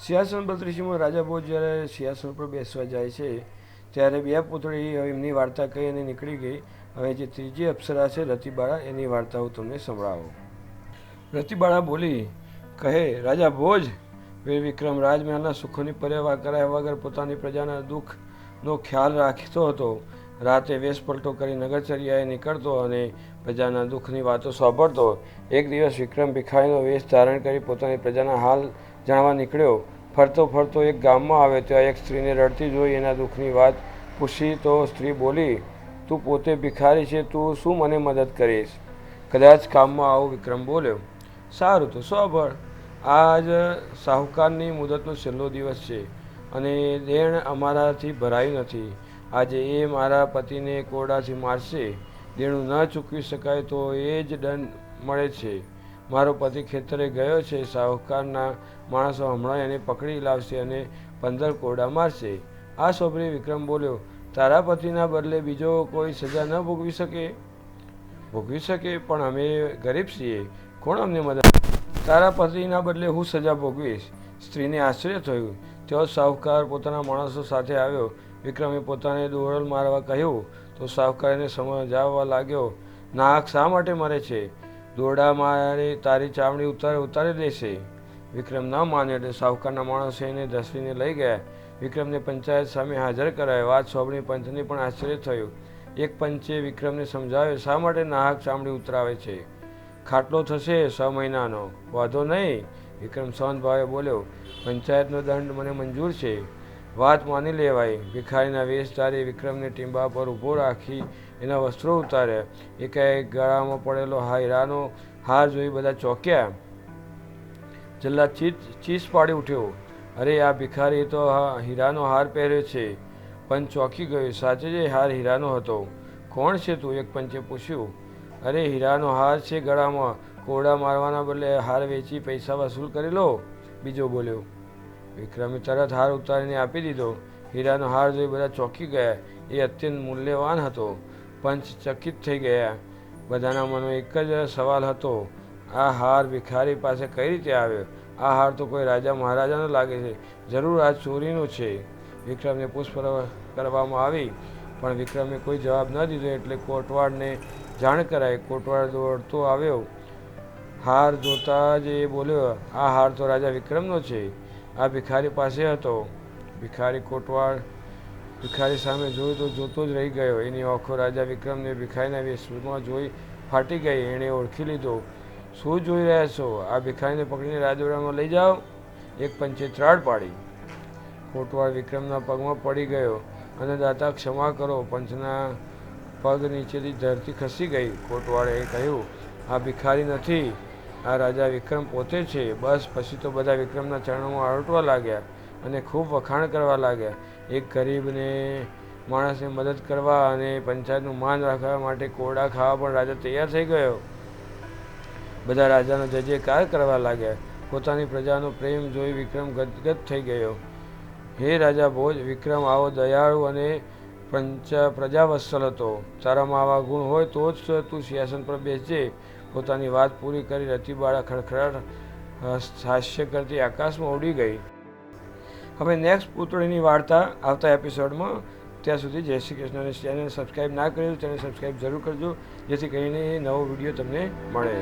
સિંહાસન બત્રીસીમાં રાજા ભોજ જ્યારે સિંહાસન પર બેસવા જાય છે ત્યારે બે પુતળી એમની વાર્તા કહી અને નીકળી ગઈ. હવે જે ત્રીજી અપ્સરા છે રતિબાળા, એની વાર્તા હું તમને સંભળાવું. રતિબાળા બોલી, કહે, રાજા ભોજ વીર વિક્રમ રાજમહેલના સુખોની પરવા કર્યા વગર પોતાની પ્રજાના દુઃખનો ખ્યાલ રાખતો હતો. રાતે વેશ પલટો કરી નગરચર્યાએ નીકળતો અને પ્રજાના દુઃખની વાતો સાંભળતો. એક દિવસ વિક્રમ ભિખારીનો વેશ ધારણ કરી પોતાની પ્રજાના હાલ જાણવા નીકળ્યો. ફરતો ફરતો એક ગામમાં આવ્યો. ત્યાં એક સ્ત્રીને રડતી જોઈ એના દુઃખની વાત પૂછી તો સ્ત્રી બોલી, તું પોતે ભિખારી છે, તું શું મને મદદ કરીશ? કદાચ કામમાં આવું. વિક્રમ બોલ્યો, સારું તો સાંભળ. આજ સાહુકારની મુદતનો છેલ્લો દિવસ છે અને દેણ અમારાથી ભરાયું નથી. આજે એ મારા પતિને કોરડાથી મારશે. દેણું ન ચૂકવી શકાય તો એ જ દંડ મળે છે. મારો પતિ ખેતરે ગયો છે. સાહુકારના માણસો હમણાં એને પકડી લાવશે અને 15 કોરડા મારશે. આ સાંભળી વિક્રમ બોલ્યો, તારા પતિના બદલે બીજો કોઈ સજા ન ભોગવી શકે? ભોગવી શકે, પણ અમે ગરીબ છીએ, કોણ અમને મદદ? તારા પતિના બદલે હું સજા ભોગવીશ? સ્ત્રીને આશ્ચર્ય થયું. તેઓ સાહુકાર પોતાના માણસો સાથે આવ્યો. વિક્રમે પોતાને દોરલ મારવા કહ્યું તો સાહુકાર એને સમજાવવા લાગ્યો, નાક શા માટે મરે છે? દોરડા મારે તારી ચામડી ઉતારી દેશે. વિક્રમ ન માન્યો એટલે સાહુકારના માણસો એને ધસીને લઈ ગયા. વિક્રમને પંચાયત સામે હાજર કરાયો. વાત સાંભળી પંચને પણ આશ્ચર્ય થયું. એક પંચે વિક્રમને સમજાવ્યો, શા માટે નાક ચામડી ઉતરાવે છે? ખાટલો થશે 6 મહિનાનો, વાંધો નહીં. વિક્રમ શાંત ભાવે બોલ્યો, પંચાયતનો દંડ મને મંજૂર છે, વાત માની લેવાય. ભિખારીના વેશ ધારી વિક્રમને ટીંબા પર ઊભો રાખી એના વસ્ત્રો ઉતાર્યા. એકાએક ગળામાં પડેલો હીરાનો હાર જોઈ બધા ચોંક્યા. જલ્લાદ ચીસ પાડી ઉઠ્યો, અરે આ ભિખારી તો હીરાનો હાર પહેર્યો છે. પંચ ચોંકી ગયો, સાચે જ હાર હીરાનો હતો. કોણ છે તું? એક પંચે પૂછ્યું. અરે હીરાનો હાર છે ગળામાં, કોરડા મારવાના બદલે હાર વેચી પૈસા વસૂલ કરી લો, બીજો બોલ્યો. વિક્રમે તરત હાર ઉતારીને આપી દીધો. હીરાનો હાર જોઈ બધા ચોંકી ગયા. એ અત્યંત મૂલ્યવાન હતો. પંચ ચકિત થઈ ગયા. બધાના મનમાં એક જ સવાલ હતો, આ હાર ભિખારી પાસે કઈ રીતે આવ્યો? આ હાર તો કોઈ રાજા મહારાજાનો લાગે છે, જરૂર આ ચોરીનો છે. વિક્રમને પૂછપરછ કરવામાં આવી પણ વિક્રમે કોઈ જવાબ ન દીધો એટલે કોટવાળને જાણ કરાઈ. કોટવાળ દોડતો આવ્યો. હાર જોતા જ એ બોલ્યો, આ હાર તો રાજા વિક્રમનો છે, આ ભિખારી પાસે હતો. ભિખારી સામે જોયું તો જોતો જ રહી ગયો. એની આંખો રાજા વિક્રમને ભિખારીના વેશમાં જોઈ ફાટી ગઈ. એણે ઓળખી લીધો. શું જોઈ રહ્યા છો? આ ભિખારીને પકડીને રાજવાડામાં લઈ જાઓ. એક પંચે ત્રાડ પાડી. કોટવાળ વિક્રમના પગમાં પડી ગયો અને દાતા ક્ષમા કરો. પંચના પગ નીચેથી ધરતી ખસી ગઈ. કોટવાળે કહ્યું, આ ભિખારી નથી, આ રાજા વિક્રમ પોતે છે. બસ પછી તો બધા વિક્રમના ચરણોમાં આળોટવા લાગ્યા અને ખૂબ વખાણ કરવા લાગ્યા. એક ગરીબને માણસને મદદ કરવા અને પંચાયતનું માન રાખવા માટે કોરડા ખાવા પણ રાજા તૈયાર થઈ ગયો. બધા રાજાનો જય જયકાર કરવા લાગ્યા. પોતાની પ્રજાનો પ્રેમ જોઈ વિક્રમ ગદગદ થઈ ગયો. હે રાજા ભોજ, વિક્રમ આવો દયાળુ અને પ્રજાવત્સલ હતો. તારામાં આવા ગુણ હોય તો જ તું સિંહાસન પર બેસજે. પોતાની વાત પૂરી કરી રતિબાળા ખડખડાટ હાસ્ય કરતી આકાશમાં ઉડી ગઈ. હવે નેક્સ્ટ પૂતળીની વાર્તા આવતા એપિસોડમાં. ત્યાં સુધી જય શ્રી કૃષ્ણ. ચેનલ સબસ્ક્રાઈબ ના કર્યું ચેનલ સબસ્ક્રાઈબ જરૂર કરજો, જેથી કરીને નવો વિડીયો તમને મળે.